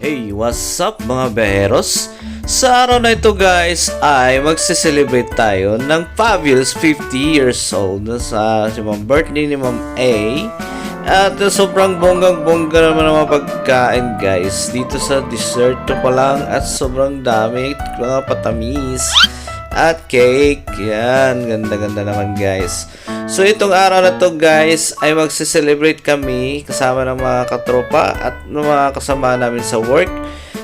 Hey, what's up mga beheros? Sa araw na ito guys ay magse-celebrate tayo ng Fabulous 50 years old sa birthday ni Ma'am A. At sobrang bonggang-bongga naman ang mga pagkain guys dito sa dessert pa lang at sobrang dami mga patamis at cake. Yan, ganda-ganda naman guys. So itong araw na to guys ay magse-celebrate kami kasama ng mga katropa at ng mga kasama namin sa work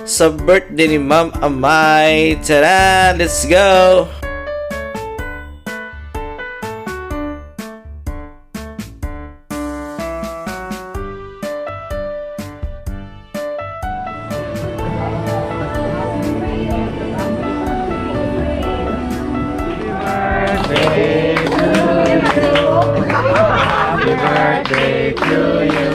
sa birthday ni Ma'am Amay. Tara, let's go! Happy birthday to you.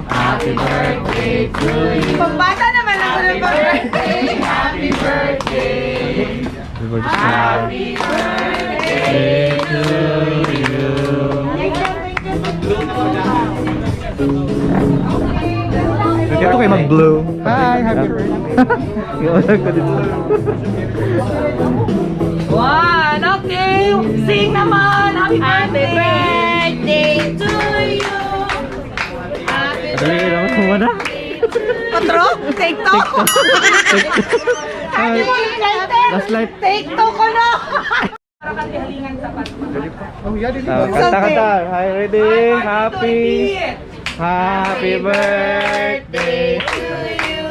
Happy birthday to you. Pambata naman ako ng birthday. Happy birthday. Happy birthday to you. Ito kayo mag-blue. Hi, happy birthday. Yung ko dito. One, okay. Sing naman. Happy birthday to you. Happy Dali naman mo na. Patro, TikTok. Happy birthday. Last light. TikTok ko na. Kanta-kanta. Hi, ready? Happy birthday to you.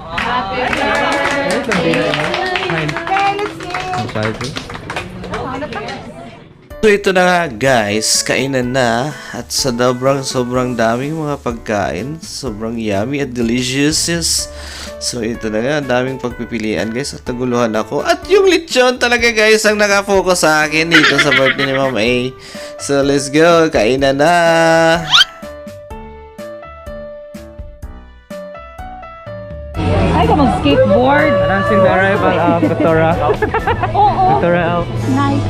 Happy birthday to you. So ito na nga guys, kainan na at sa sobrang daming mga pagkain, sobrang yummy at delicious. So ito na nga, daming pagpipilian guys at naguluhan ako. At yung lechon talaga guys ang nakafocus sa akin dito sa birthday ni Ma'am A. So let's go, kainan na! Ay ka mag-skateboard. Announcing the arrival of Victoria. Oo. Victoria Alps. Nice.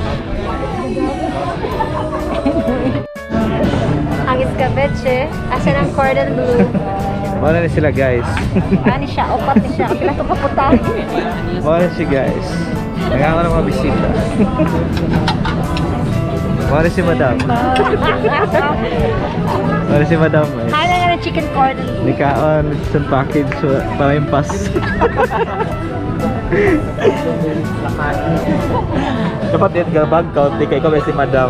Ang iskabeche, asa ng cordon bleu. Wala na sila guys. Ani siya, opat ni siya. Kapila ito paputa. Wala siya guys. Nagkakaroon ng mga bisita. Wala si Madam. Wala si Madam. Hala nga ng chicken cordon bleu. Nikaon sa package para yung pass. Dapat yun gabag ka, di kayo si Madam.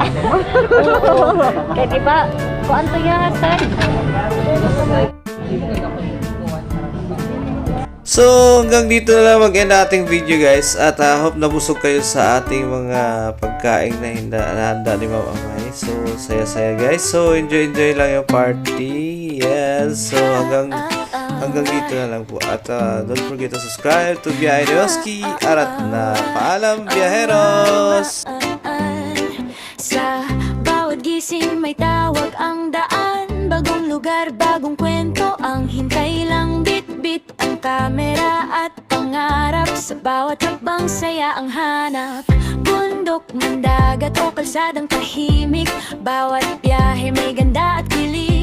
Kaya diba, kuan to nga sa So hanggang dito na lang mag-end ating video guys at hope nabusog kayo sa ating mga pagkain na handa ni Ma'am Amay. So saya-saya guys. So enjoy lang yung party. Yes. So hanggang dito na lang po. At don't forget to subscribe to Biyahe ni Oski. Arat na paalam biyaheros! Sa bawat gising may tawag ang daan. Bagong lugar, bagong kwento. Ang hintay lang bit-bit ang kamera at pangarap. Sa bawat hakbang saya ang hanap. Bundok, man dagat o kalsadang tahimik. Bawat biyahe may ganda at kilig.